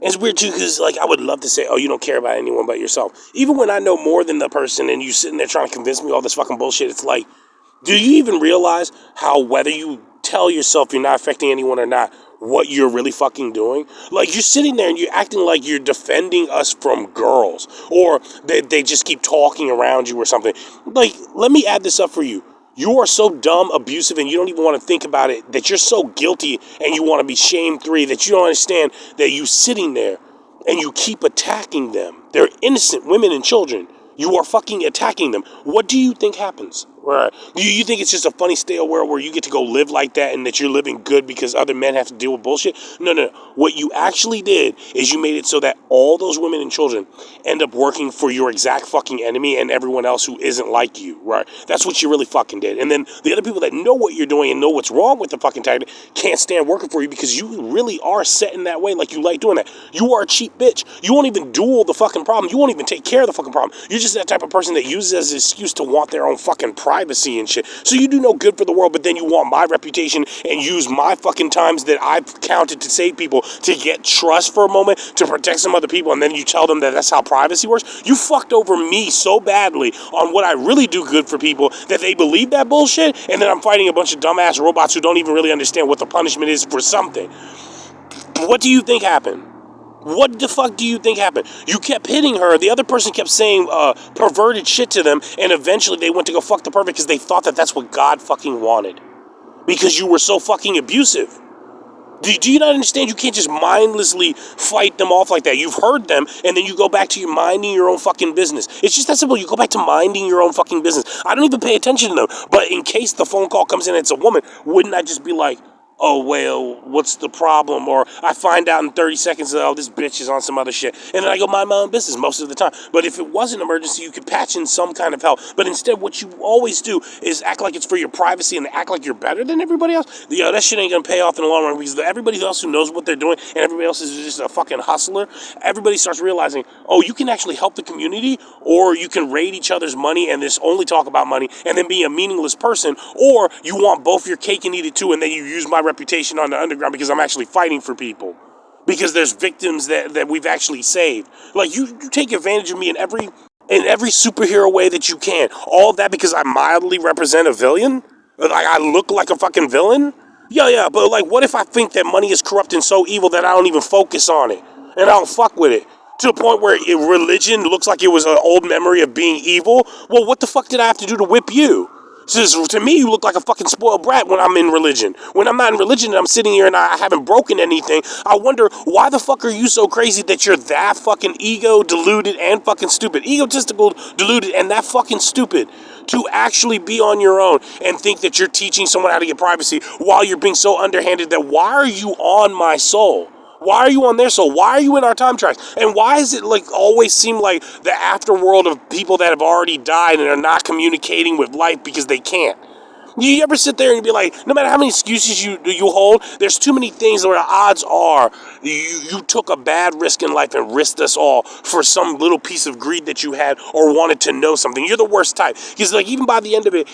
It's weird too, because like I would love to say, oh, you don't care about anyone but yourself. Even when I know more than the person, and you sitting there trying to convince me all this fucking bullshit, it's like, do you even realize how whether you tell yourself you're not affecting anyone or not, what you're really fucking doing? Like you're sitting there and you're acting like you're defending us from girls, or they just keep talking around you or something. Like, let me add this up for you. You are so dumb, abusive, and you don't even want to think about it, that you're so guilty and you want to be shame-free that you don't understand that you sitting there and you keep attacking them. They're innocent women and children. You are fucking attacking them. What do you think happens? Right. You think it's just a funny stale world where you get to go live like that and that you're living good because other men have to deal with bullshit? No, no, no. What you actually did is you made it so that all those women and children end up working for your exact fucking enemy and everyone else who isn't like you, right? That's what you really fucking did. And then the other people that know what you're doing and know what's wrong with the fucking tactic can't stand working for you because you really are set in that way, like you like doing that. You are a cheap bitch. You won't even duel the fucking problem. You won't even take care of the fucking problem. You're just that type of person that uses it as an excuse to want their own fucking privacy and shit. So you do no good for the world, but then you want my reputation and use my fucking times that I've counted to save people to get trust for a moment to protect some other people, and then you tell them that that's how privacy works. You fucked over me so badly on what I really do good for people that they believe that bullshit, and then I'm fighting a bunch of dumbass robots who don't even really understand what the punishment is for something. What do you think happened? What the fuck do you think happened? You kept hitting her. The other person kept saying perverted shit to them, and eventually they went to go fuck the pervert because they thought that that's what God fucking wanted. Because you were so fucking abusive. Do you not understand? You can't just mindlessly fight them off like that. You've heard them, and then you go back to your minding your own fucking business. It's just that simple. You go back to minding your own fucking business. I don't even pay attention to them. But in case the phone call comes in and it's a woman, wouldn't I just be like, oh, well, what's the problem? Or I find out in 30 seconds that, oh, this bitch is on some other shit. And then I go mind my own business most of the time. But if it was an emergency, you could patch in some kind of help. But instead, what you always do is act like it's for your privacy and act like you're better than everybody else. That shit ain't going to pay off in the long run because everybody else who knows what they're doing and everybody else is just a fucking hustler, everybody starts realizing, oh, you can actually help the community, or you can raid each other's money and just only talk about money and then be a meaningless person, or you want both your cake and eat it too, and then you use my reputation on the underground because I'm actually fighting for people. Because there's victims that we've actually saved. Like, you take advantage of me in every superhero way that you can. All that because I mildly represent a villain? Like, I look like a fucking villain? Yeah, but like, what if I think that money is corrupt and so evil that I don't even focus on it? And I don't fuck with it? To the point where religion looks like it was an old memory of being evil? Well, what the fuck did I have to do to whip you? So to me, you look like a fucking spoiled brat when I'm in religion. When I'm not in religion and I'm sitting here and I haven't broken anything, I wonder, why the fuck are you so crazy that you're that fucking ego deluded and fucking stupid? Egotistical, deluded, and that fucking stupid to actually be on your own and think that you're teaching someone how to get privacy while you're being so underhanded that why are you on my soul? Why are you on their soul? Why are you in our time tracks? And why does it like always seem like the afterworld of people that have already died and are not communicating with life because they can't? You ever sit there and be like, no matter how many excuses you hold, there's too many things where the odds are you took a bad risk in life and risked us all for some little piece of greed that you had or wanted to know something. You're the worst type. Because like even by the end of it,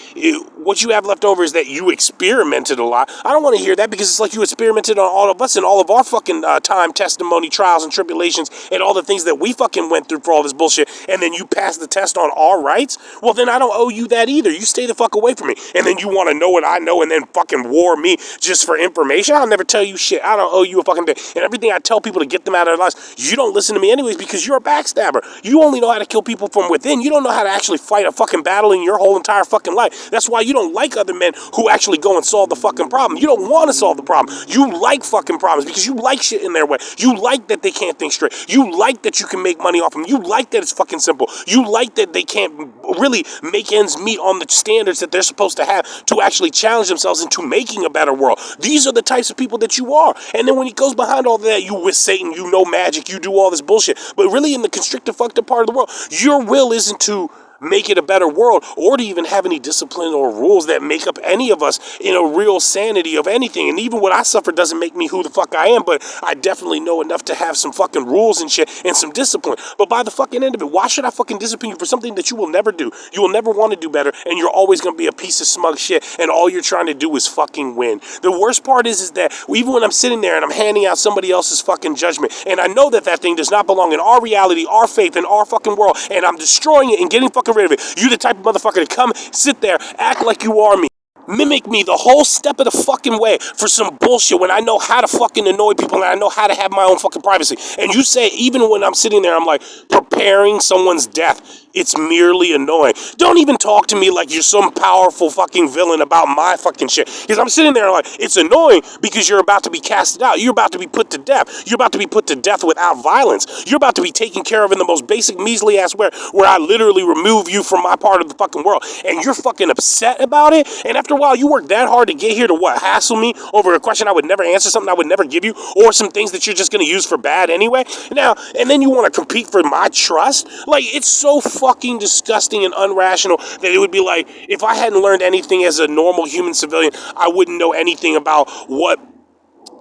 what you have left over is that you experimented a lot. I don't want to hear that because it's like you experimented on all of us and all of our fucking time, testimony, trials, and tribulations, and all the things that we fucking went through for all this bullshit, and then you passed the test on our rights? Well, then I don't owe you that either. You stay the fuck away from me. And then you want to know what I know and then fucking war me just for information? I'll never tell you shit. I don't owe you a fucking thing. And everything I tell people to get them out of their lives, you don't listen to me anyways because you're a backstabber. You only know how to kill people from within. You don't know how to actually fight a fucking battle in your whole entire fucking life. That's why you don't like other men who actually go and solve the fucking problem. You don't want to solve the problem. You like fucking problems because you like shit in their way. You like that they can't think straight. You like that you can make money off them. You like that it's fucking simple. You like that they can't really make ends meet on the standards that they're supposed to have to actually challenge themselves into making a better world. These are the types of people that you are. And then when it goes behind all that, you with Satan, you know magic, you do all this bullshit. But really in the constricted, fucked up part of the world, your will isn't to make it a better world, or to even have any discipline or rules that make up any of us in a real sanity of anything. And even what I suffer doesn't make me who the fuck I am, but I definitely know enough to have some fucking rules and shit and some discipline. But by the fucking end of it, why should I fucking discipline you for something that you will never do? You will never want to do better, and you're always going to be a piece of smug shit, and all you're trying to do is fucking win. The worst part is that even when I'm sitting there and I'm handing out somebody else's fucking judgment, and I know that that thing does not belong in our reality, our faith, and our fucking world, and I'm destroying it and getting fucking rid of it, you the type of motherfucker to come, sit there, act like you are me. Mimic me the whole step of the fucking way for some bullshit when I know how to fucking annoy people and I know how to have my own fucking privacy. And you say, even when I'm sitting there, I'm like preparing someone's death. It's merely annoying. Don't even talk to me like you're some powerful fucking villain about my fucking shit. Because I'm sitting there like, it's annoying because you're about to be casted out. You're about to be put to death. You're about to be put to death without violence. You're about to be taken care of in the most basic measly ass way where I literally remove you from my part of the fucking world. And you're fucking upset about it. And after a while, you work that hard to get here to what? Hassle me over a question I would never answer, something I would never give you, or some things that you're just going to use for bad anyway. Now, and then you want to compete for my trust? Like, it's so fucking disgusting and unrational that it would be like, if I hadn't learned anything as a normal human civilian, I wouldn't know anything about what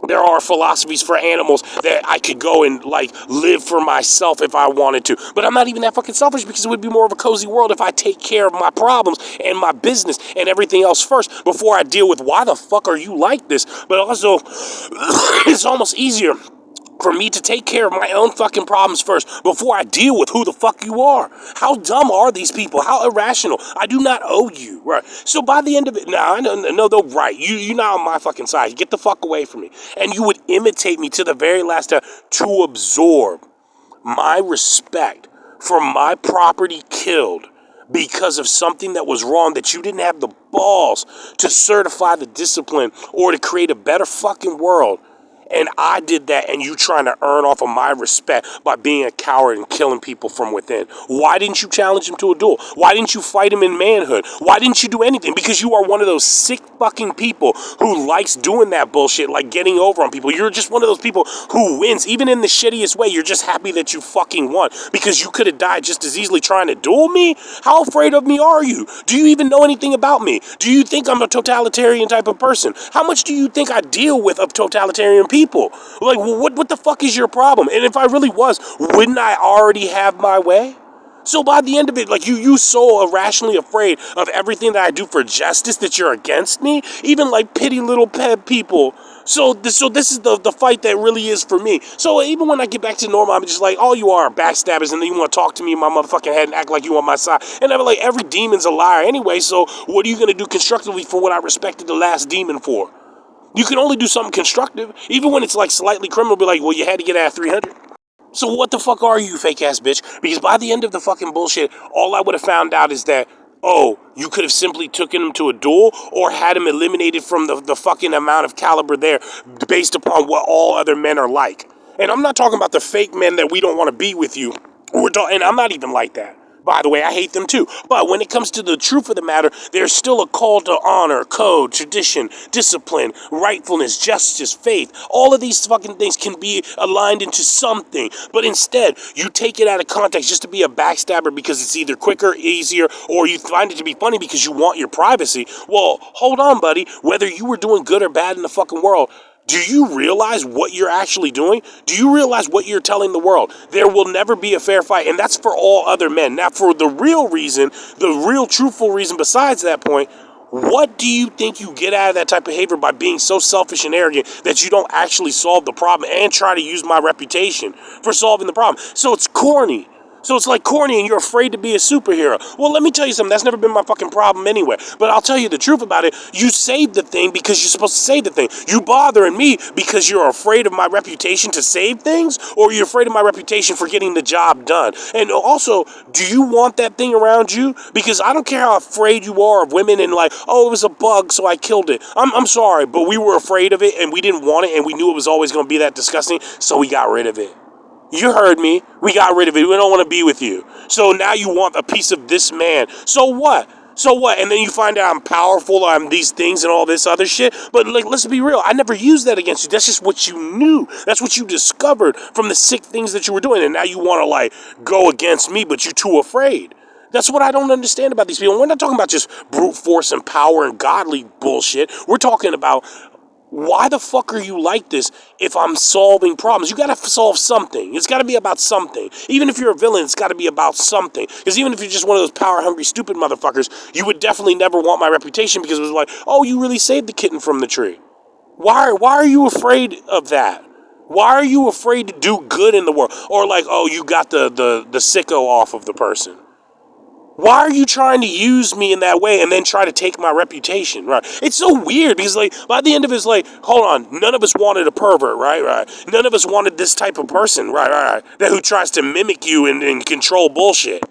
there are philosophies for animals that I could go and like live for myself if I wanted to. But I'm not even that fucking selfish because it would be more of a cozy world if I take care of my problems and my business and everything else first before I deal with why the fuck are you like this. But also, it's almost easier for me to take care of my own fucking problems first before I deal with who the fuck you are. How dumb are these people? How irrational? I do not owe you, right? So by the end of it, now I know they're right. You're not on my fucking side. Get the fuck away from me. And you would imitate me to the very last time to absorb my respect for my property killed because of something that was wrong that you didn't have the balls to certify the discipline or to create a better fucking world. And I did that, and you trying to earn off of my respect by being a coward and killing people from within. Why didn't you challenge him to a duel? Why didn't you fight him in manhood? Why didn't you do anything? Because you are one of those sick fucking people who likes doing that bullshit, like getting over on people. You're just one of those people who wins, even in the shittiest way. You're just happy that you fucking won because you could have died just as easily trying to duel me. How afraid of me are you? Do you even know anything about me? Do you think I'm a totalitarian type of person? How much do you think I deal with of totalitarian people? Like, what the fuck is your problem? And if I really was, wouldn't I already have my way? So by the end of it, like you so irrationally afraid of everything that I do for justice that you're against me, even like petty little pet people. So this is the fight that really is for me. So even when I get back to normal, I'm just like, all you are backstabbers, and then you want to talk to me in my motherfucking head and act like you on my side. And I'm like, every demon's a liar anyway, so what are you going to do constructively for what I respected the last demon for? You can only do something constructive, even when it's like slightly criminal, be like, well, you had to get out of 300. So what the fuck are you, fake ass bitch? Because by the end of the fucking bullshit, all I would have found out is that, oh, you could have simply taken him to a duel or had him eliminated from the fucking amount of caliber there based upon what all other men are like. And I'm not talking about the fake men that we don't want to be with you. And I'm not even like that. By the way, I hate them too. But when it comes to the truth of the matter, there's still a call to honor, code, tradition, discipline, rightfulness, justice, faith. All of these fucking things can be aligned into something. But instead, you take it out of context just to be a backstabber because it's either quicker, easier, or you find it to be funny because you want your privacy. Well, hold on, buddy. Whether you were doing good or bad in the fucking world, do you realize what you're actually doing? Do you realize what you're telling the world? There will never be a fair fight, and that's for all other men. Now, for the real reason, the real truthful reason besides that point, what do you think you get out of that type of behavior by being so selfish and arrogant that you don't actually solve the problem and try to use my reputation for solving the problem? So it's corny. So it's like corny and you're afraid to be a superhero. Well, let me tell you something. That's never been my fucking problem anyway. But I'll tell you the truth about it. You saved the thing because you're supposed to save the thing. You bothering me because you're afraid of my reputation to save things? Or you're afraid of my reputation for getting the job done? And also, do you want that thing around you? Because I don't care how afraid you are of women and like, oh, it was a bug, so I killed it. I'm sorry, but we were afraid of it and we didn't want it and we knew it was always going to be that disgusting, so we got rid of it. You heard me. We got rid of it. We don't want to be with you. So now you want a piece of this man. So what? So what? And then you find out I'm powerful, I'm these things and all this other shit. But like, let's be real. I never used that against you. That's just what you knew. That's what you discovered from the sick things that you were doing. And now you want to like go against me, but you're too afraid. That's what I don't understand about these people. We're not talking about just brute force and power and godly bullshit. We're talking about why the fuck are you like this if I'm solving problems? You gotta solve something. It's gotta be about something. Even if you're a villain, it's gotta be about something. Because even if you're just one of those power-hungry, stupid motherfuckers, you would definitely never want my reputation because it was like, oh, you really saved the kitten from the tree. Why are you afraid of that? Why are you afraid to do good in the world? Or like, oh, you got the sicko off of the person. Why are you trying to use me in that way and then try to take my reputation, right? It's so weird because, like, by the end of it, it's like, hold on, none of us wanted a pervert, right? None of us wanted this type of person, right? That who tries to mimic you and control bullshit.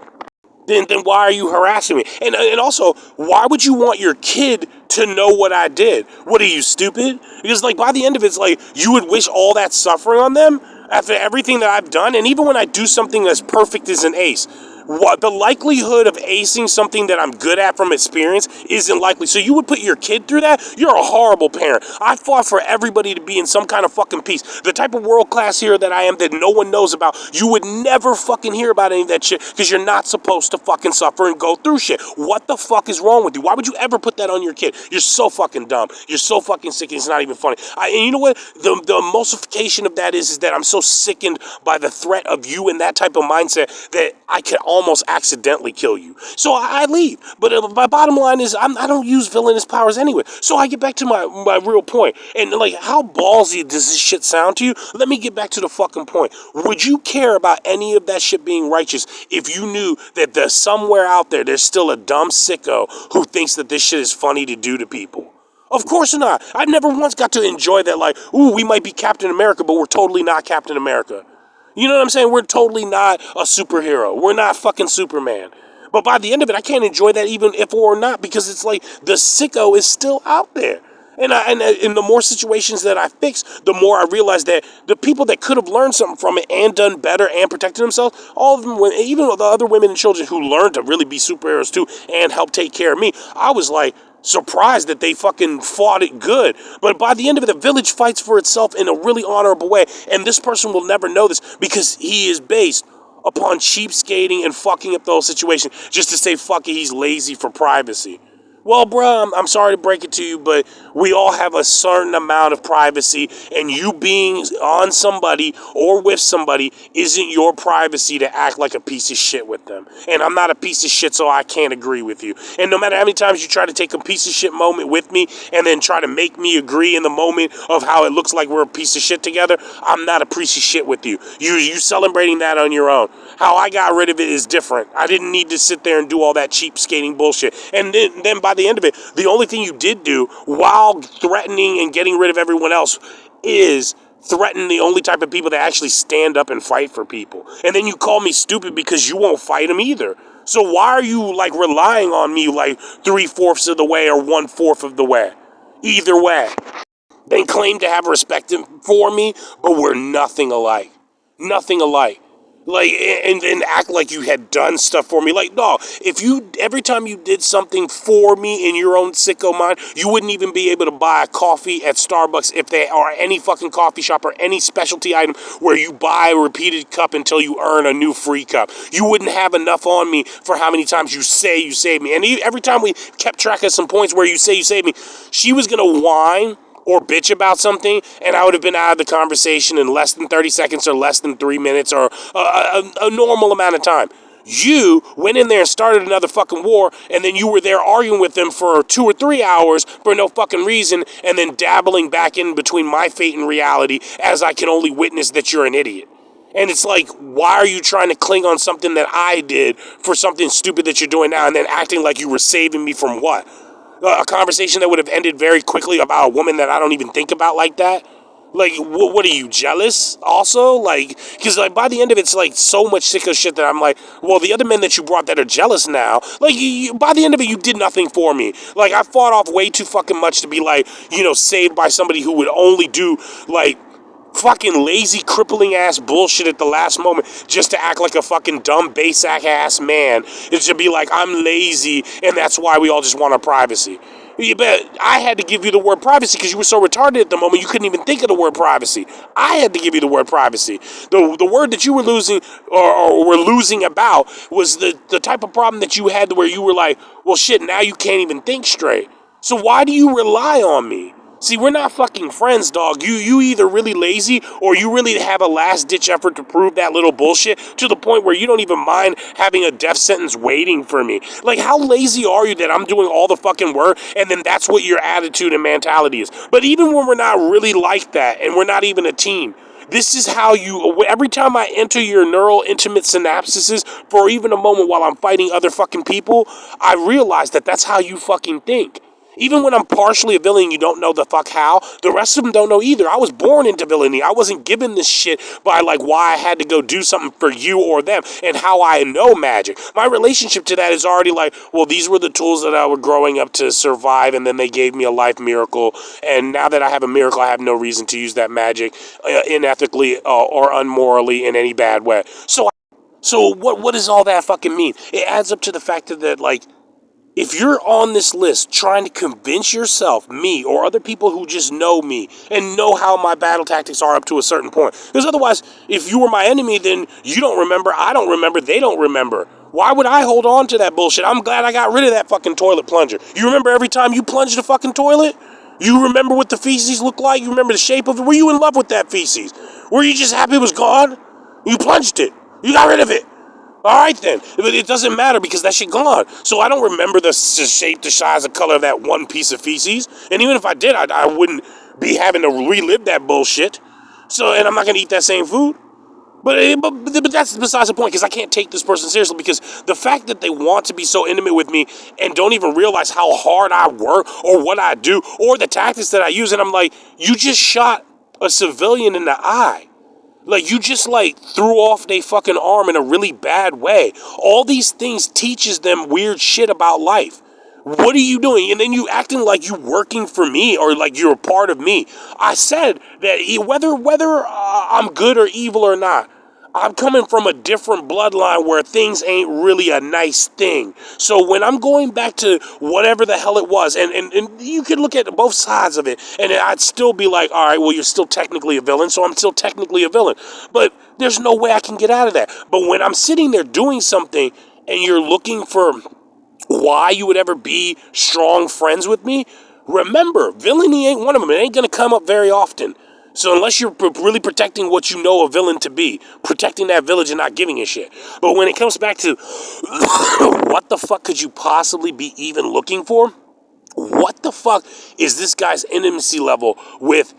Then why are you harassing me? And also, why would you want your kid to know what I did? What are you, stupid? Because, like, by the end of it, it's like, you would wish all that suffering on them after everything that I've done, and even when I do something as perfect as an ace, what the likelihood of acing something that I'm good at from experience isn't likely. So you would put your kid through that? You're a horrible parent. I fought for everybody to be in some kind of fucking peace. The type of world class hero that I am that no one knows about, you would never fucking hear about any of that shit because you're not supposed to fucking suffer and go through shit. What the fuck is wrong with you? Why would you ever put that on your kid? You're so fucking dumb. You're so fucking sick. It's not even funny. And you know what? The emulsification of that is that I'm so sickened by the threat of you and that type of mindset that I can almost accidentally kill you. So I leave. But my bottom line is I don't use villainous powers anyway. So I get back to my real point. And like, how ballsy does this shit sound to you? Let me get back to the fucking point. Would you care about any of that shit being righteous if you knew that there's somewhere out there, there's still a dumb sicko who thinks that this shit is funny to do to people? Of course not. I never once got to enjoy that, like, ooh, we might be Captain America, but we're totally not Captain America. You know what I'm saying? We're totally not a superhero. We're not fucking Superman. But by the end of it, I can't enjoy that even if or not because it's like the sicko is still out there. And in the more situations that I fix, the more I realize that the people that could have learned something from it and done better and protected themselves, all of them, even the other women and children who learned to really be superheroes too and help take care of me, I was like surprised that they fucking fought it good. But by the end of it, the village fights for itself in a really honorable way. And this person will never know this because he is based upon cheapskating and fucking up those situations just to say, fuck it, he's lazy for privacy. Well, bruh, I'm sorry to break it to you, but we all have a certain amount of privacy, and you being on somebody or with somebody isn't your privacy to act like a piece of shit with them. And I'm not a piece of shit, so I can't agree with you. And no matter how many times you try to take a piece of shit moment with me and then try to make me agree in the moment of how it looks like we're a piece of shit together, I'm not a piece of shit with you. You celebrating that on your own. How I got rid of it is different. I didn't need to sit there and do all that cheap skating bullshit. And then by the end of it, the only thing you did do while threatening and getting rid of everyone else is threaten the only type of people that actually stand up and fight for people. And then you call me stupid because you won't fight them either. So why are you like relying on me like 3/4 of the way or 1/4 of the way? Either way. They claim to have respect for me, but we're nothing alike. Nothing alike. Like, and act like you had done stuff for me. Like, no, if you, every time you did something for me in your own sicko mind, you wouldn't even be able to buy a coffee at Starbucks if they are any fucking coffee shop or any specialty item where you buy a repeated cup until you earn a new free cup. You wouldn't have enough on me for how many times you say you saved me. And every time we kept track of some points where you say you saved me, she was going to whine or bitch about something, and I would have been out of the conversation in less than 30 seconds or less than 3 minutes or a normal amount of time. You went in there and started another fucking war, and then you were there arguing with them for 2 or 3 hours for no fucking reason, and then dabbling back in between my fate and reality as I can only witness that you're an idiot. And it's like, why are you trying to cling on something that I did for something stupid that you're doing now and then acting like you were saving me from what? A conversation that would have ended very quickly about a woman that I don't even think about like that? Like, what are you, jealous also? Like, because like by the end of it, it's like so much sicko shit that I'm like, well, the other men that you brought that are jealous now, like, by the end of it, you did nothing for me. Like, I fought off way too fucking much to be like, saved by somebody who would only do, like, fucking lazy, crippling ass bullshit at the last moment just to act like a fucking dumb, basic ass man. It should be like, I'm lazy and that's why we all just want our privacy. You bet I had to give you the word privacy because you were so retarded at the moment you couldn't even think of the word privacy. I had to give you the word privacy. The word that you were losing or were losing about was the type of problem that you had to where you were like, well shit, now you can't even think straight. So why do you rely on me? See, we're not fucking friends, dog. You either really lazy or you really have a last ditch effort to prove that little bullshit to the point where you don't even mind having a death sentence waiting for me. Like, how lazy are you that I'm doing all the fucking work and then that's what your attitude and mentality is? But even when we're not really like that and we're not even a team, this is how you, every time I enter your neural intimate synapses for even a moment while I'm fighting other fucking people, I realize that that's how you fucking think. Even when I'm partially a villain, you don't know the fuck how. The rest of them don't know either. I was born into villainy. I wasn't given this shit by like why I had to go do something for you or them and how I know magic. My relationship to that is already like, well, these were the tools that I was growing up to survive, and then they gave me a life miracle. And now that I have a miracle, I have no reason to use that magic unethically or unmorally in any bad way. So what does all that fucking mean? It adds up to the fact that like, if you're on this list trying to convince yourself, me, or other people who just know me and know how my battle tactics are up to a certain point, because otherwise, if you were my enemy, then you don't remember, I don't remember, they don't remember. Why would I hold on to that bullshit? I'm glad I got rid of that fucking toilet plunger. You remember every time you plunged the fucking toilet? You remember what the feces looked like? You remember the shape of it? Were you in love with that feces? Were you just happy it was gone? You plunged it. You got rid of it. All right then, but it doesn't matter because that shit gone. So I don't remember the shape, the size, the color of that one piece of feces. And even if I did, I wouldn't be having to relive that bullshit. So, and I'm not gonna eat that same food. But that's besides the point because I can't take this person seriously because the fact that they want to be so intimate with me and don't even realize how hard I work or what I do or the tactics that I use, and I'm like, you just shot a civilian in the eye. Like, you just, like, threw off their fucking arm in a really bad way. All these things teaches them weird shit about life. What are you doing? And then you acting like you working for me or like you're a part of me. I said that whether I'm good or evil or not, I'm coming from a different bloodline where things ain't really a nice thing. So when I'm going back to whatever the hell it was, and you could look at both sides of it, and I'd still be like, all right, well, you're still technically a villain, so I'm still technically a villain. But there's no way I can get out of that. But when I'm sitting there doing something and you're looking for why you would ever be strong friends with me, remember, villainy ain't one of them. It ain't going to come up very often. So unless you're really protecting what you know a villain to be, protecting that village and not giving a shit. But when it comes back to what the fuck could you possibly be even looking for? What the fuck is this guy's intimacy level with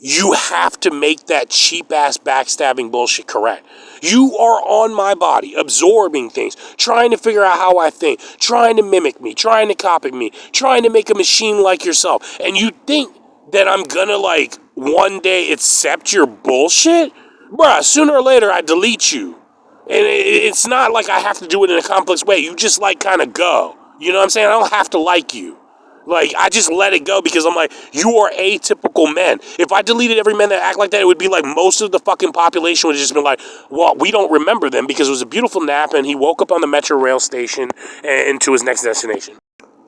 you have to make that cheap ass backstabbing bullshit correct. You are on my body, absorbing things, trying to figure out how I think, trying to mimic me, trying to copy me, trying to make a machine like yourself. And you think that I'm gonna like one day accept your bullshit? Bruh, sooner or later I delete you. And it's not like I have to do it in a complex way. You just like kind of go. You know what I'm saying? I don't have to like you. Like, I just let it go because I'm like, you are atypical men. If I deleted every man that act like that, it would be like most of the fucking population would have just been like, well, we don't remember them because it was a beautiful nap and he woke up on the metro rail station and to his next destination.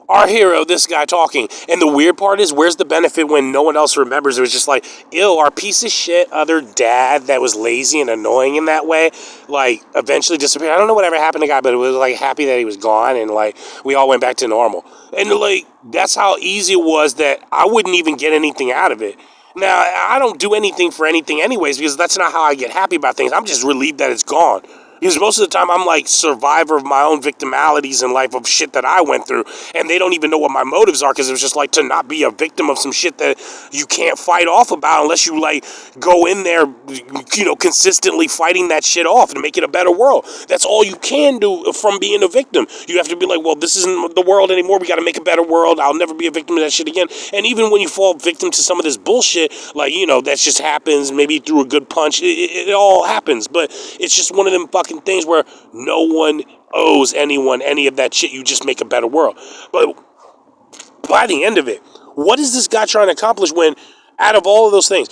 Our hero, this guy talking. And the weird part is, where's the benefit when no one else remembers? It was just like, ew, our piece of shit other dad that was lazy and annoying in that way, like, eventually disappeared. I don't know whatever happened to the guy, but it was, like, happy that he was gone, and, like, we all went back to normal. And, like, that's how easy it was that I wouldn't even get anything out of it. Now, I don't do anything for anything anyways, because that's not how I get happy about things. I'm just relieved that it's gone. Because most of the time I'm like survivor of my own victimalities in life of shit that I went through. And they don't even know what my motives are because it was just like to not be a victim of some shit that you can't fight off about unless you like go in there, you know, consistently fighting that shit off and make it a better world. That's all you can do from being a victim. You have to be like, well, this isn't the world anymore. We got to make a better world. I'll never be a victim of that shit again. And even when you fall victim to some of this bullshit, like, you know, that just happens maybe through a good punch. It all happens. But it's just one of them fucking things where no one owes anyone any of that shit. You just make a better world. But by the end of it, what is this guy trying to accomplish when out of all of those things,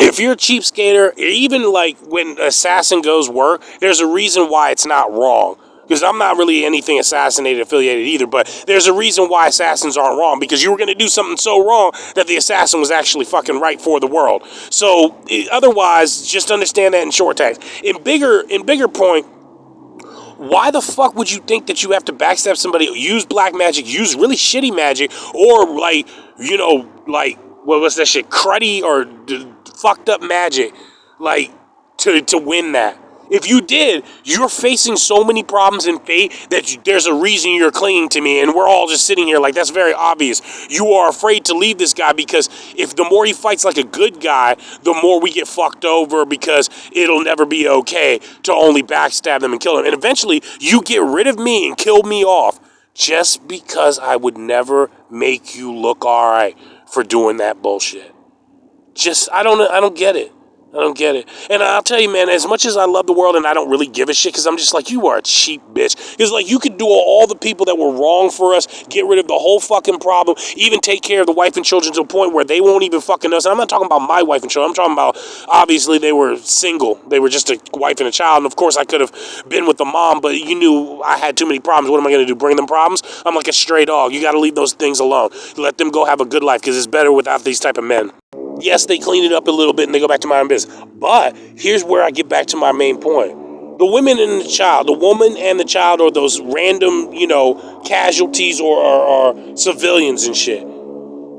if you're a cheapskater, even like when assassin goes work, there's a reason why it's not wrong. Because I'm not really anything assassinated affiliated either, but there's a reason why assassins aren't wrong, because you were going to do something so wrong that the assassin was actually fucking right for the world. So otherwise, just understand that in short text. In bigger point, why the fuck would you think that you have to backstab somebody, use black magic, use really shitty magic, or like, like, what was that shit, cruddy or fucked up magic, like, to win that? If you did, you're facing so many problems in fate that there's a reason you're clinging to me, and we're all just sitting here like, that's very obvious. You are afraid to leave this guy because if the more he fights like a good guy, the more we get fucked over, because it'll never be okay to only backstab them and kill them. And eventually, you get rid of me and kill me off just because I would never make you look all right for doing that bullshit. I don't get it. I don't get it. And I'll tell you, man, as much as I love the world and I don't really give a shit, because I'm just like, you are a cheap bitch. Because, like, you could do all the people that were wrong for us, get rid of the whole fucking problem, even take care of the wife and children to a point where they won't even fucking know. And I'm not talking about my wife and children. I'm talking about, obviously, they were single. They were just a wife and a child. And, of course, I could have been with the mom, but you knew I had too many problems. What am I going to do, bring them problems? I'm like a stray dog. You got to leave those things alone. Let them go have a good life, because it's better without these type of men. Yes, they clean it up a little bit and they go back to my own business. But here's where I get back to my main point. The women and the child, the woman and the child are those random, casualties or civilians and shit.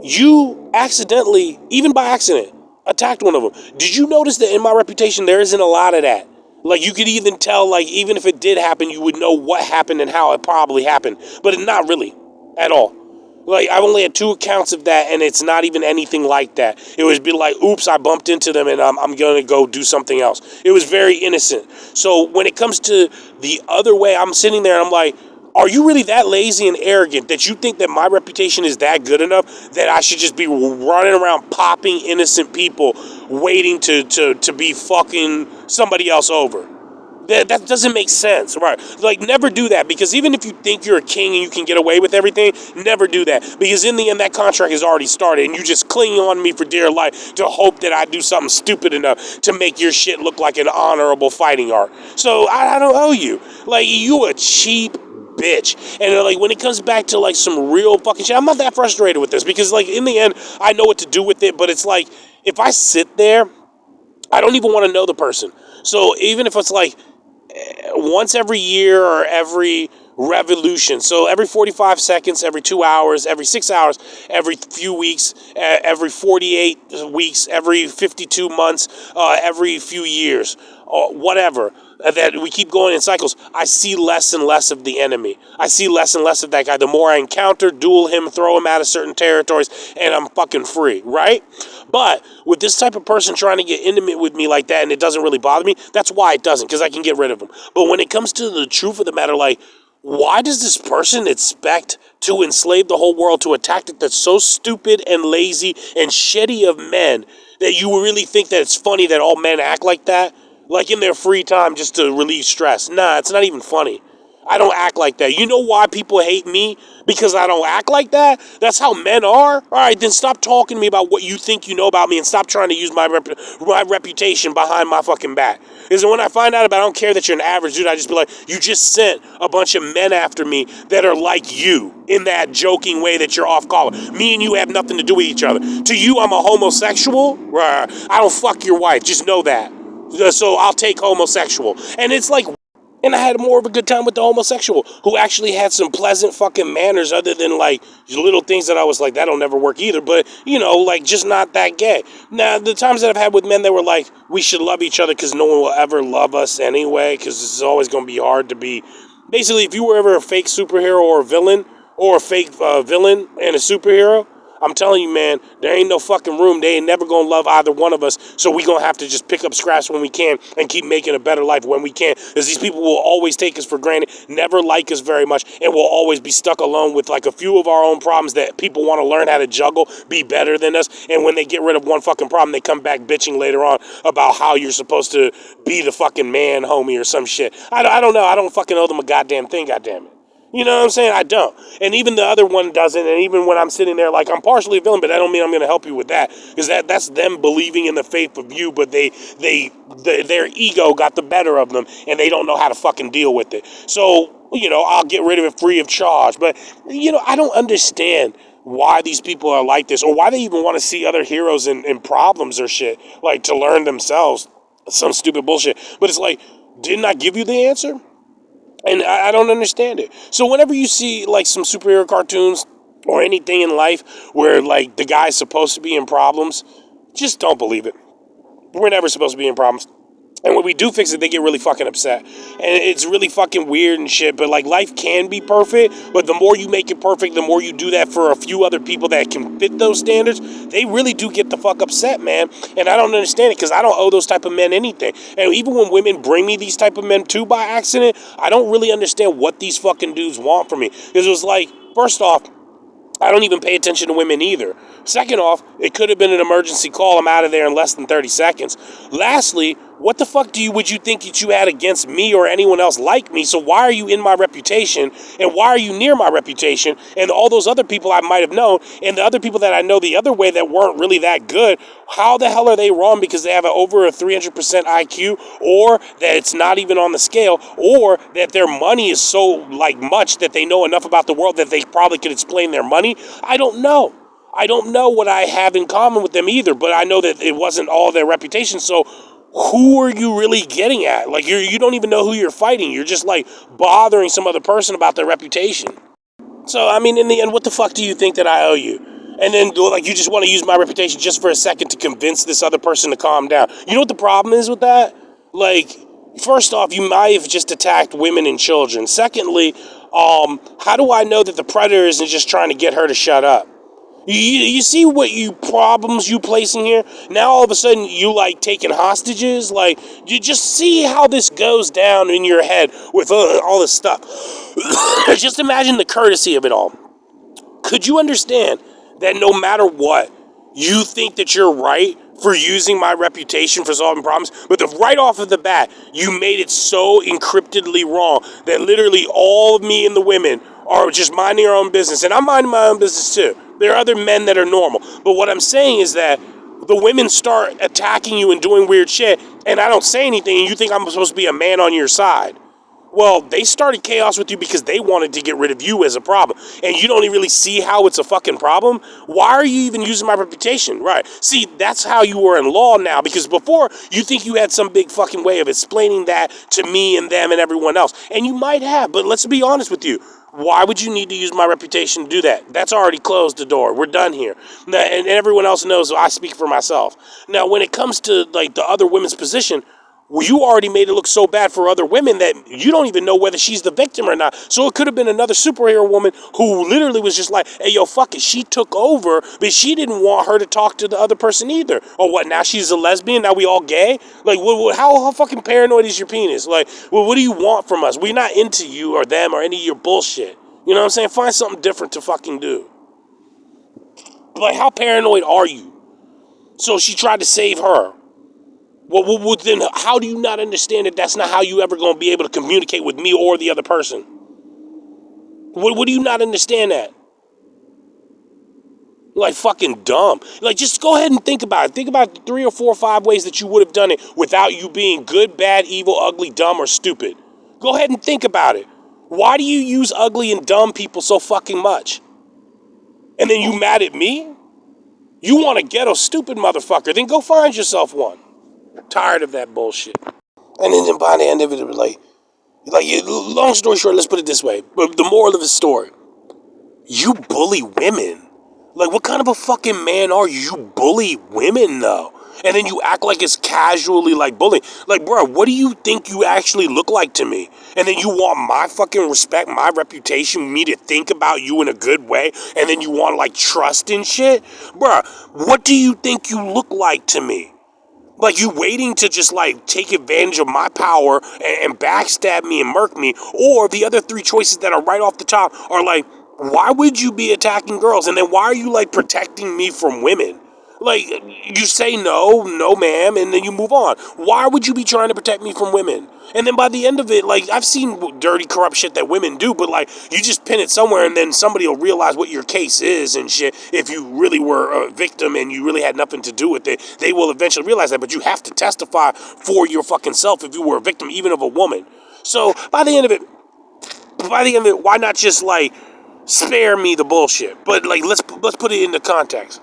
You accidentally, even by accident, attacked one of them. Did you notice that in my reputation, there isn't a lot of that? Like, you could even tell, like, even if it did happen, you would know what happened and how it probably happened. But not really, at all. Like, I've only had 2 accounts of that, and it's not even anything like that. It was be like, oops, I bumped into them, and I'm going to go do something else. It was very innocent. So when it comes to the other way, I'm sitting there, and I'm like, are you really that lazy and arrogant that you think that my reputation is that good enough that I should just be running around popping innocent people waiting to be fucking somebody else over? That doesn't make sense, right? Like, never do that, because even if you think you're a king and you can get away with everything, never do that, because in the end, that contract has already started, and you just clinging on me for dear life to hope that I do something stupid enough to make your shit look like an honorable fighting art. So I don't owe you. Like, you a cheap bitch. And like, when it comes back to like some real fucking shit, I'm not that frustrated with this, because like, in the end, I know what to do with it. But it's like, if I sit there, I don't even want to know the person. So even if it's like once every year or every revolution, so every 45 seconds, every 2 hours, every 6 hours, every few weeks, every 48 weeks, every 52 months, every few years, or whatever, that we keep going in cycles, I see less and less of the enemy. I see less and less of that guy. The more I encounter, duel him, throw him out of certain territories, and I'm fucking free, right? But with this type of person trying to get intimate with me like that, and it doesn't really bother me, that's why it doesn't, because I can get rid of them. But when it comes to the truth of the matter, like, why does this person expect to enslave the whole world to a tactic that's so stupid and lazy and shitty of men that you really think that it's funny that all men act like that? Like, in their free time, just to relieve stress. Nah, it's not even funny. I don't act like that. You know why people hate me? Because I don't act like that? That's how men are? All right, then stop talking to me about what you think you know about me, and stop trying to use my reputation behind my fucking back. Because when I find out about it, I don't care that you're an average dude. I just be like, you just sent a bunch of men after me that are like you, in that joking way that you're off color. Me and you have nothing to do with each other. To you, I'm a homosexual? I don't fuck your wife. Just know that. So I'll take homosexual. And it's like, and I had more of a good time with the homosexual, who actually had some pleasant fucking manners, other than like little things that I was like, that'll never work either. But, like, just not that gay. Now, the times that I've had with men that were like, we should love each other because no one will ever love us anyway, because this is always going to be hard to be. Basically, if you were ever a fake superhero or a villain, or a fake villain and a superhero, I'm telling you, man, there ain't no fucking room. They ain't never going to love either one of us. So we going to have to just pick up scraps when we can and keep making a better life when we can. Because these people will always take us for granted, never like us very much, and will always be stuck alone with like a few of our own problems that people want to learn how to juggle, be better than us. And when they get rid of one fucking problem, they come back bitching later on about how you're supposed to be the fucking man, homie, or some shit. I don't know. I don't fucking owe them a goddamn thing, goddammit. You know what I'm saying? I don't. And even the other one doesn't. And even when I'm sitting there, like, I'm partially a villain, but that don't mean I'm going to help you with that. Because that's them believing in the faith of you, but their ego got the better of them, and they don't know how to fucking deal with it. So I'll get rid of it free of charge. But, I don't understand why these people are like this, or why they even want to see other heroes in problems or shit, like to learn themselves some stupid bullshit. But it's like, didn't I give you the answer? And I don't understand it. So whenever you see like some superhero cartoons or anything in life where like the guy's supposed to be in problems, just don't believe it. We're never supposed to be in problems. And when we do fix it, they get really fucking upset. And it's really fucking weird and shit. But like life can be perfect, but the more you make it perfect, the more you do that for a few other people that can fit those standards, they really do get the fuck upset, man. And I don't understand it because I don't owe those type of men anything. And even when women bring me these type of men too by accident, I don't really understand what these fucking dudes want from me. Because it was like, first off, I don't even pay attention to women either. Second off, it could have been an emergency call. I'm out of there in less than 30 seconds. Lastly, what the fuck would you think that you had against me or anyone else like me? So why are you in my reputation? And why are you near my reputation? And all those other people I might have known, and the other people that I know the other way that weren't really that good, how the hell are they wrong because they have over a 300% IQ, or that it's not even on the scale, or that their money is so like much that they know enough about the world that they probably could explain their money? I don't know. I don't know what I have in common with them either, but I know that it wasn't all their reputation. So who are you really getting at? Like you don't even know who you're fighting. You're just like bothering some other person about their reputation. So I mean, in the end, what the fuck do you think that I owe you? And then like you just want to use my reputation just for a second to convince this other person to calm down. You know what the problem is with that? Like, first off, you might have just attacked women and children. Secondly, how do I know that the predator isn't just trying to get her to shut up? You see what problems you placing here? Now all of a sudden you like taking hostages? Like, you just see how this goes down in your head with all this stuff. Just imagine the courtesy of it all. Could you understand that no matter what, you think that you're right for using my reputation for solving problems, but right off of the bat, you made it so encryptedly wrong that literally all of me and the women are just minding our own business, and I'm minding my own business too. There are other men that are normal, but what I'm saying is that the women start attacking you and doing weird shit, and I don't say anything, and you think I'm supposed to be a man on your side. Well, they started chaos with you because they wanted to get rid of you as a problem. And you don't even really see how it's a fucking problem. Why are you even using my reputation? Right. See, that's how you were in law now. Because before, you think you had some big fucking way of explaining that to me and them and everyone else. And you might have, but let's be honest with you. Why would you need to use my reputation to do that? That's already closed the door. We're done here. Now, and everyone else knows I speak for myself. Now, when it comes to like the other women's position, well, you already made it look so bad for other women that you don't even know whether she's the victim or not. So it could have been another superhero woman who literally was just like, hey, yo, fuck it. She took over, but she didn't want her to talk to the other person either. Or what, now she's a lesbian? Now we all gay? Like, how fucking paranoid is your penis? Like, well, what do you want from us? We're not into you or them or any of your bullshit. You know what I'm saying? Find something different to fucking do. Like, how paranoid are you? So she tried to save her. Well, then how do you not understand that that's not how you ever going to be able to communicate with me or the other person? What do you not understand that? Like fucking dumb. Like just go ahead and think about it. Think about the 3 or 4 or 5 ways that you would have done it without you being good, bad, evil, ugly, dumb, or stupid. Go ahead and think about it. Why do you use ugly and dumb people so fucking much? And then you mad at me? You want a ghetto stupid motherfucker? Then go find yourself one. Tired of that bullshit. And then by the end of it, long story short, let's put it this way. But the moral of the story, you bully women. Like, what kind of a fucking man are you? You bully women, though. And then you act like it's casually like bullying. Like, bro, what do you think you actually look like to me? And then you want my fucking respect, my reputation, me to think about you in a good way. And then you want, like, trust and shit? Bro, what do you think you look like to me? Like, you waiting to just, like, take advantage of my power and backstab me and murk me. Or the other 3 choices that are right off the top are, like, why would you be attacking girls? And then why are you, like, protecting me from women? Like, you say no, ma'am, and then you move on. Why would you be trying to protect me from women? And then by the end of it, like, I've seen dirty, corrupt shit that women do, but, like, you just pin it somewhere and then somebody will realize what your case is and shit. If you really were a victim and you really had nothing to do with it, they will eventually realize that, but you have to testify for your fucking self if you were a victim, even of a woman. So, by the end of it, by the end of it, why not just like spare me the bullshit? But like, let's put it into context.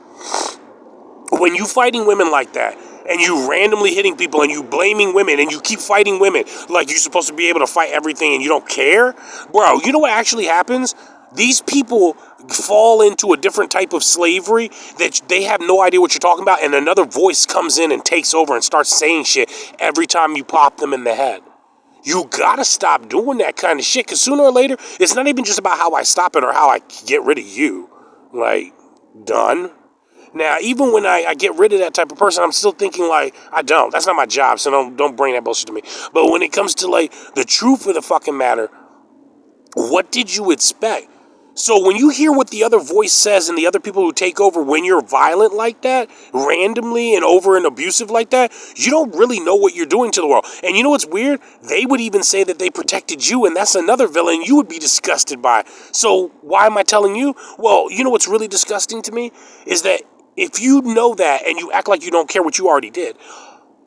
When you fighting women like that, and you randomly hitting people, and you blaming women, and you keep fighting women like you're supposed to be able to fight everything, and you don't care, bro. You know what actually happens? These people fall into a different type of slavery that they have no idea what you're talking about, and another voice comes in and takes over and starts saying shit every time you pop them in the head. You gotta stop doing that kind of shit, because sooner or later, it's not even just about how I stop it or how I get rid of you. Like, done. Now, even when I get rid of that type of person, I'm still thinking like, I don't. That's not my job, so don't bring that bullshit to me. But when it comes to like the truth of the fucking matter, what did you expect? So when you hear what the other voice says and the other people who take over when you're violent like that, randomly and over and abusive like that, you don't really know what you're doing to the world. And you know what's weird? They would even say that they protected you, and that's another villain you would be disgusted by. So why am I telling you? Well, you know what's really disgusting to me is that if you know that and you act like you don't care what you already did,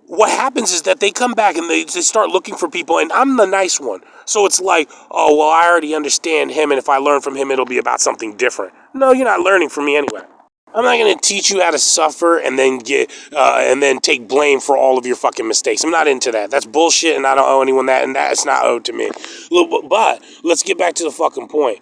what happens is that they come back and they start looking for people, and I'm the nice one. So it's like, oh, well, I already understand him, and if I learn from him, it'll be about something different. No, you're not learning from me anyway. I'm not going to teach you how to suffer and then take blame for all of your fucking mistakes. I'm not into that. That's bullshit, and I don't owe anyone that, and that's not owed to me. But let's get back to the fucking point.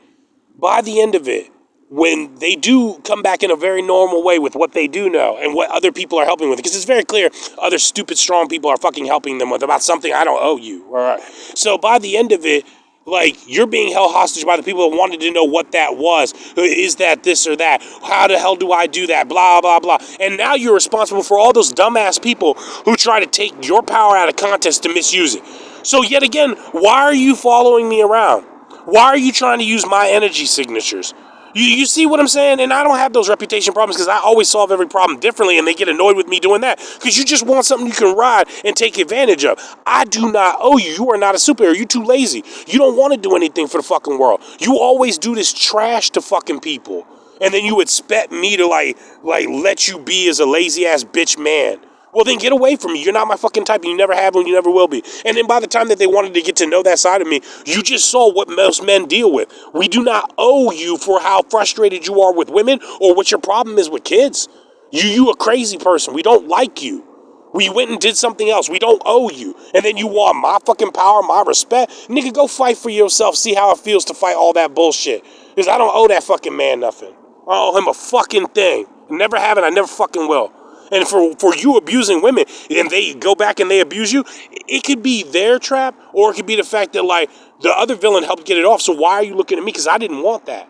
By the end of it, when they do come back in a very normal way with what they do know and what other people are helping with, because it's very clear other stupid, strong people are fucking helping them with about something I don't owe you. All right. So by the end of it, like, you're being held hostage by the people that wanted to know what that was. Is that this or that? How the hell do I do that? Blah, blah, blah. And now you're responsible for all those dumbass people who try to take your power out of context to misuse it. So yet again, why are you following me around? Why are you trying to use my energy signatures? You see what I'm saying? And I don't have those reputation problems because I always solve every problem differently, and they get annoyed with me doing that because you just want something you can ride and take advantage of. I do not owe you. You are not a superhero. You're too lazy. You don't want to do anything for the fucking world. You always do this trash to fucking people. And then you expect me to like let you be as a lazy ass bitch man. Well, then get away from me. You're not my fucking type. You never have and you never will be. And then by the time that they wanted to get to know that side of me, you just saw what most men deal with. We do not owe you for how frustrated you are with women or what your problem is with kids. You a crazy person. We don't like you. We went and did something else. We don't owe you. And then you want my fucking power, my respect. Nigga, go fight for yourself. See how it feels to fight all that bullshit. Because I don't owe that fucking man nothing. I don't owe him a fucking thing. Never have, and I never fucking will. And for you abusing women, and they go back and they abuse you, it could be their trap, or it could be the fact that, like, the other villain helped get it off. So why are you looking at me? Because I didn't want that.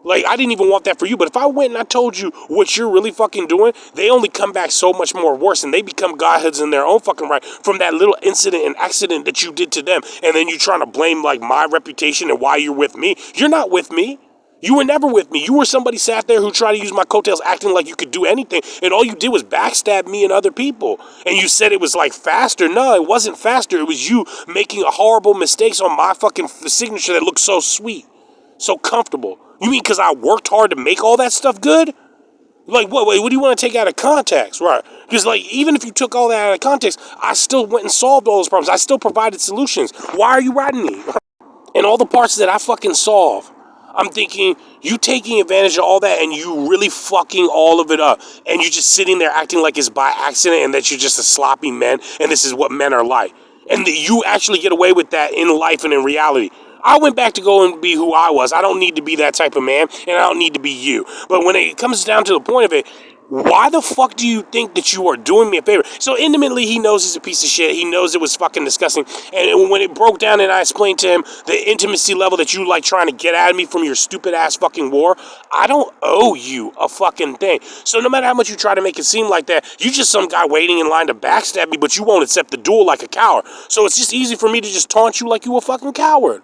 Like, I didn't even want that for you. But if I went and I told you what you're really fucking doing, they only come back so much more worse, and they become godhoods in their own fucking right from that little incident and accident that you did to them. And then you're trying to blame, like, my reputation and why you're with me. You're not with me. You were never with me. You were somebody sat there who tried to use my coattails acting like you could do anything. And all you did was backstab me and other people. And you said it was like faster. No, it wasn't faster. It was you making horrible mistakes on my fucking signature that looked so sweet. So comfortable. You mean because I worked hard to make all that stuff good? Like, what do you want to take out of context? Right. Because, like, even if you took all that out of context, I still went and solved all those problems. I still provided solutions. Why are you riding me? And all the parts that I fucking solve, I'm thinking, you taking advantage of all that and you really fucking all of it up. And you're just sitting there acting like it's by accident and that you're just a sloppy man and this is what men are like. And you actually get away with that in life and in reality. I went back to go and be who I was. I don't need to be that type of man, and I don't need to be you. But when it comes down to the point of it, why the fuck do you think that you are doing me a favor? So intimately, he knows he's a piece of shit. He knows it was fucking disgusting. And when it broke down and I explained to him the intimacy level that you like trying to get out of me from your stupid ass fucking war, I don't owe you a fucking thing. So no matter how much you try to make it seem like that, you just some guy waiting in line to backstab me, but you won't accept the duel like a coward. So it's just easy for me to just taunt you like you a fucking coward.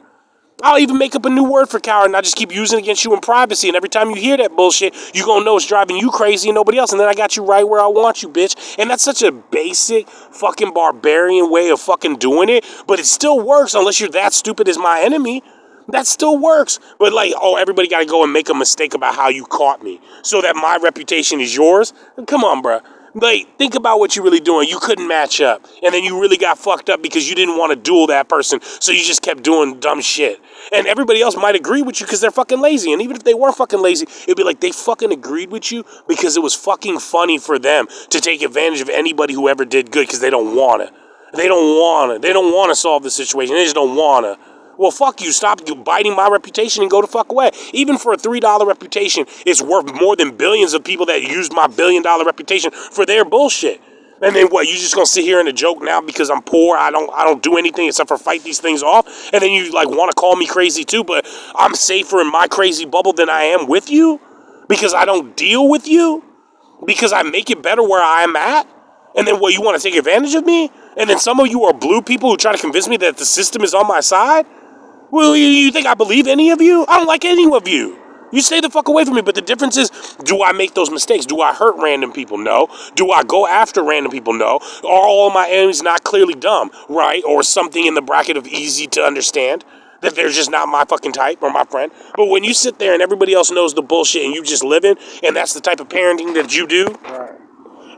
I'll even make up a new word for coward and I just keep using it against you in privacy. And every time you hear that bullshit, you gonna know it's driving you crazy and nobody else. And then I got you right where I want you, bitch. And that's such a basic fucking barbarian way of fucking doing it. But it still works unless you're that stupid as my enemy. That still works. But like, oh, everybody gotta go and make a mistake about how you caught me so that my reputation is yours? Come on, bruh. Like, think about what you're really doing. You couldn't match up. And then you really got fucked up because you didn't want to duel that person. So you just kept doing dumb shit. And everybody else might agree with you because they're fucking lazy. And even if they weren't fucking lazy, it'd be like they fucking agreed with you because it was fucking funny for them to take advantage of anybody who ever did good because they don't want to. They don't want to. They don't want to solve the situation. They just don't want to. Well, fuck you. Stop biting my reputation and go the fuck away. Even for a $3 reputation, it's worth more than billions of people that used my $1 billion reputation for their bullshit. And then what? You just gonna sit here and a joke now because I'm poor? I don't do anything except for fight these things off. And then you like want to call me crazy too, but I'm safer in my crazy bubble than I am with you because I don't deal with you because I make it better where I'm at. And then what? You want to take advantage of me? And then some of you are blue people who try to convince me that the system is on my side. Well, you think I believe any of you? I don't like any of you. You stay the fuck away from me. But the difference is, do I make those mistakes? Do I hurt random people? No. Do I go after random people? No. Are all my enemies not clearly dumb, right? Or something in the bracket of easy to understand? That they're just not my fucking type or my friend. But when you sit there and everybody else knows the bullshit and you just live in, and that's the type of parenting that you do, right.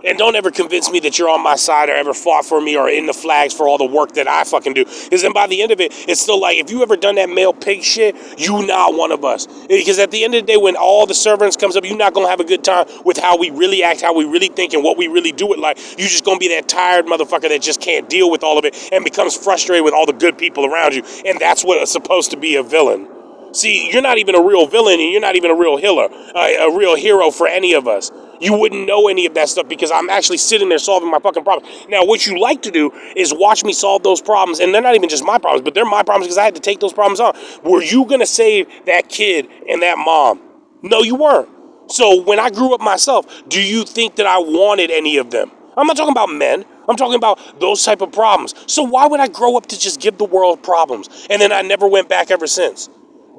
And don't ever convince me that you're on my side or ever fought for me or in the flags for all the work that I fucking do. Because then by the end of it, it's still like, if you ever done that male pig shit, you not one of us. Because at the end of the day, when all the servants comes up, you're not going to have a good time with how we really act, how we really think, and what we really do it like. You're just going to be that tired motherfucker that just can't deal with all of it and becomes frustrated with all the good people around you. And that's what is supposed to be a villain. See, you're not even a real villain and you're not even a real healer, a real hero for any of us. You wouldn't know any of that stuff because I'm actually sitting there solving my fucking problems. Now, what you like to do is watch me solve those problems, and they're not even just my problems, but they're my problems because I had to take those problems on. Were you going to save that kid and that mom? No, you weren't. So when I grew up myself, do you think that I wanted any of them? I'm not talking about men. I'm talking about those type of problems. So why would I grow up to just give the world problems? And then I never went back ever since.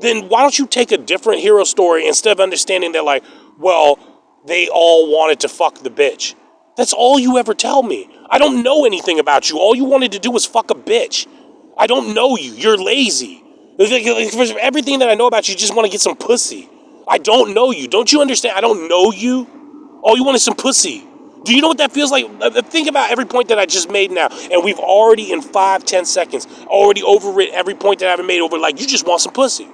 Then why don't you take a different hero story instead of understanding that, like, well, they all wanted to fuck the bitch. That's all you ever tell me. I don't know anything about you. All you wanted to do was fuck a bitch. I don't know you. You're lazy. For everything that I know about you, you just want to get some pussy. I don't know you. Don't you understand? I don't know you. All you want is some pussy. Do you know what that feels like? Think about every point that I just made now. And we've already, in 5-10 seconds, already overwritten every point that I haven't made over, like, you just want some pussy.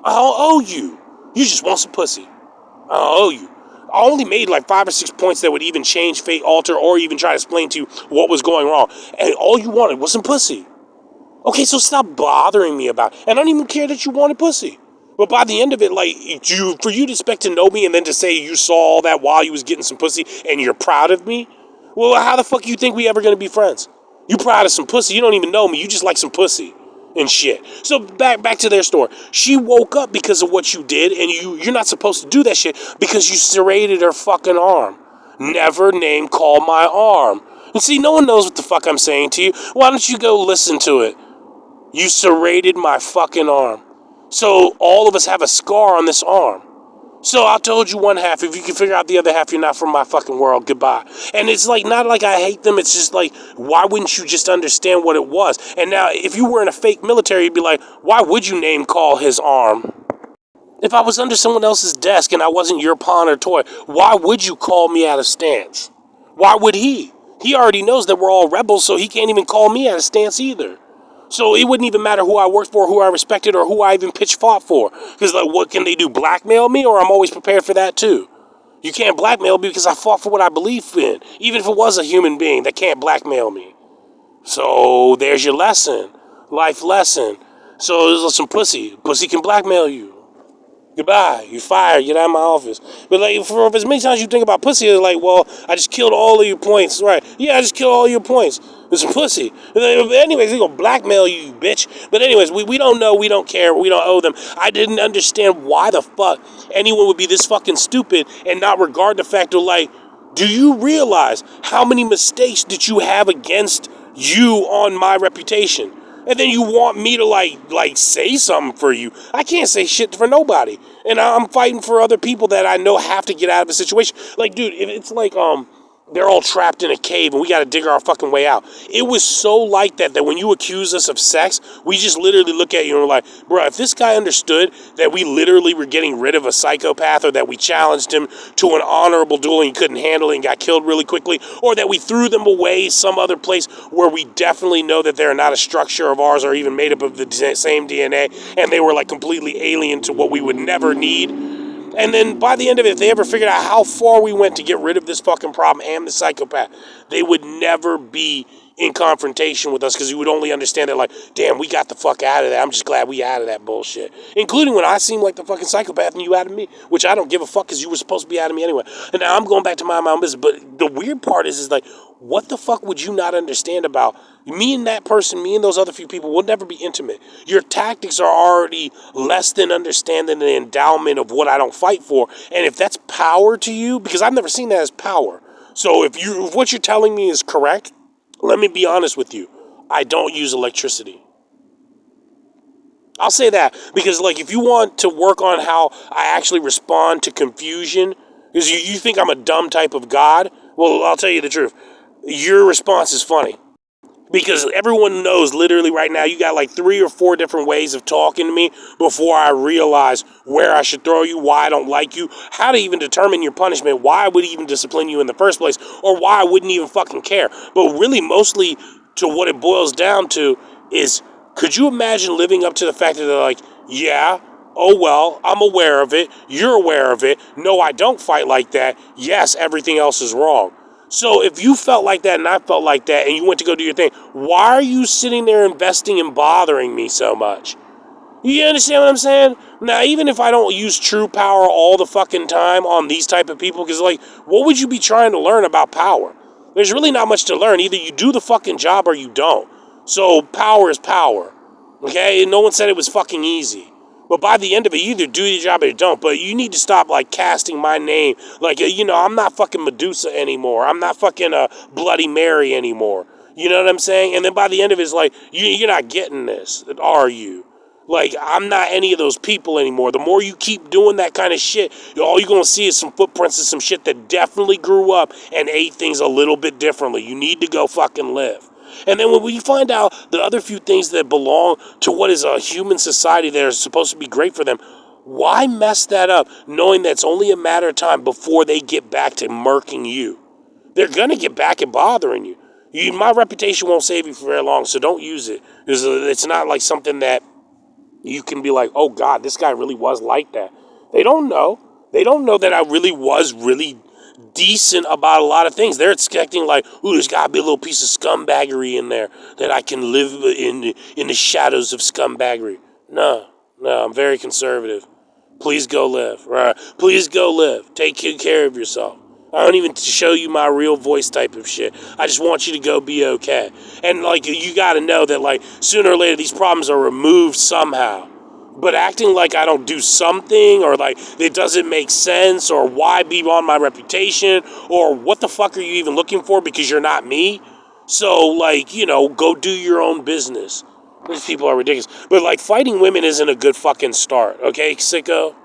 I don't owe you. You just want some pussy. I don't owe you. I only made like 5 or 6 points that would even change, fate, alter, or even try to explain to you what was going wrong. And all you wanted was some pussy. Okay, so stop bothering me about it. And I don't even care that you wanted pussy. But by the end of it, like, for you to expect to know me and then to say you saw all that while you was getting some pussy and you're proud of me? Well, how the fuck you think we ever gonna be friends? You proud of some pussy, you don't even know me, you just like some pussy and shit. So back to their story. She woke up because of what you did, and you're not supposed to do that shit because you serrated her fucking arm. Never name call my arm. And see, no one knows what the fuck I'm saying to you. Why don't you go listen to it? You serrated my fucking arm. So all of us have a scar on this arm. So I told you one half. If you can figure out the other half, you're not from my fucking world. Goodbye. And it's like, not like I hate them. It's just like, why wouldn't you just understand what it was? And now, if you were in a fake military, you'd be like, why would you name call his arm? If I was under someone else's desk and I wasn't your pawn or toy, why would you call me out of stance? Why would he? He already knows that we're all rebels, so he can't even call me out of stance either. So it wouldn't even matter who I worked for, who I respected, or who I even pitch fought for. Because, like, what can they do? Blackmail me? Or I'm always prepared for that, too. You can't blackmail me because I fought for what I believe in. Even if it was a human being that can't blackmail me. So there's your lesson. Life lesson. So there's some pussy. Pussy can blackmail you. Goodbye. You're fired. Get out of my office. But like, for as many times you think about pussy, it's like, well, I just killed all of your points. Right. Yeah, I just killed all your points. It's a pussy. But anyways, they're going to blackmail you, bitch. But anyways, we don't know. We don't care. We don't owe them. I didn't understand why the fuck anyone would be this fucking stupid and not regard the fact of, like, do you realize how many mistakes did you have against you on my reputation? And then you want me to like say something for you. I can't say shit for nobody. And I'm fighting for other people that I know have to get out of a situation. Like, dude, if it's like, they're all trapped in a cave and we got to dig our fucking way out. It was so like that when you accuse us of sex, we just literally look at you and we're like, bro, if this guy understood that we literally were getting rid of a psychopath, or that we challenged him to an honorable duel and he couldn't handle it and got killed really quickly, or that we threw them away some other place where we definitely know that they're not a structure of ours or even made up of the same DNA, and they were like completely alien to what we would never need. And then by the end of it, if they ever figured out how far we went to get rid of this fucking problem and the psychopath, they would never be in confrontation with us, because you would only understand that, like, damn, we got the fuck out of that. I'm just glad we out of that bullshit. Including when I seemed like the fucking psychopath and you out of me, which I don't give a fuck, because you were supposed to be out of me anyway. And now I'm going back to my own business. But the weird part is like, what the fuck would you not understand about me and that person, me and those other few people will never be intimate. Your tactics are already less than understanding the endowment of what I don't fight for. And if that's power to you, because I've never seen that as power. So if what you're telling me is correct, let me be honest with you. I don't use electricity. I'll say that because, like, if you want to work on how I actually respond to confusion, because you think I'm a dumb type of god, well, I'll tell you the truth. Your response is funny. Because everyone knows literally right now you got like 3 or 4 different ways of talking to me before I realize where I should throw you, why I don't like you, how to even determine your punishment, why I would even discipline you in the first place, or why I wouldn't even fucking care. But really, mostly to what it boils down to is, could you imagine living up to the fact that they're like, yeah, oh well, I'm aware of it, you're aware of it, no, I don't fight like that, yes, everything else is wrong. So if you felt like that and I felt like that and you went to go do your thing, why are you sitting there investing and bothering me so much? You understand what I'm saying? Now, even if I don't use true power all the fucking time on these type of people, because, like, what would you be trying to learn about power? There's really not much to learn. Either you do the fucking job or you don't. So power is power. Okay? No one said it was fucking easy. But by the end of it, you either do your job or you don't. But you need to stop, like, casting my name. Like, I'm not fucking Medusa anymore. I'm not fucking Bloody Mary anymore. You know what I'm saying? And then by the end of it, it's like, you're not getting this, are you? Like, I'm not any of those people anymore. The more you keep doing that kind of shit, all you're going to see is some footprints of some shit that definitely grew up and ate things a little bit differently. You need to go fucking live. And then when we find out the other few things that belong to what is a human society that are supposed to be great for them, why mess that up knowing that it's only a matter of time before they get back to murking you? They're going to get back and bothering you. My reputation won't save you for very long, so don't use it. Because it's not like something that you can be like, oh God, this guy really was like that. They don't know. They don't know that I really was really decent about a lot of things. They're expecting like, ooh, there's got to be a little piece of scumbaggery in there that I can live in the shadows of scumbaggery. No, I'm very conservative. Please go live. Right? Please go live. Take good care of yourself. I don't even show you my real voice type of shit. I just want you to go be okay. And, like, you got to know that, like, sooner or later these problems are removed somehow. But acting like I don't do something, or like it doesn't make sense, or why be on my reputation, or what the fuck are you even looking for because you're not me? So, like, go do your own business. These people are ridiculous. But, like, fighting women isn't a good fucking start, okay, sicko?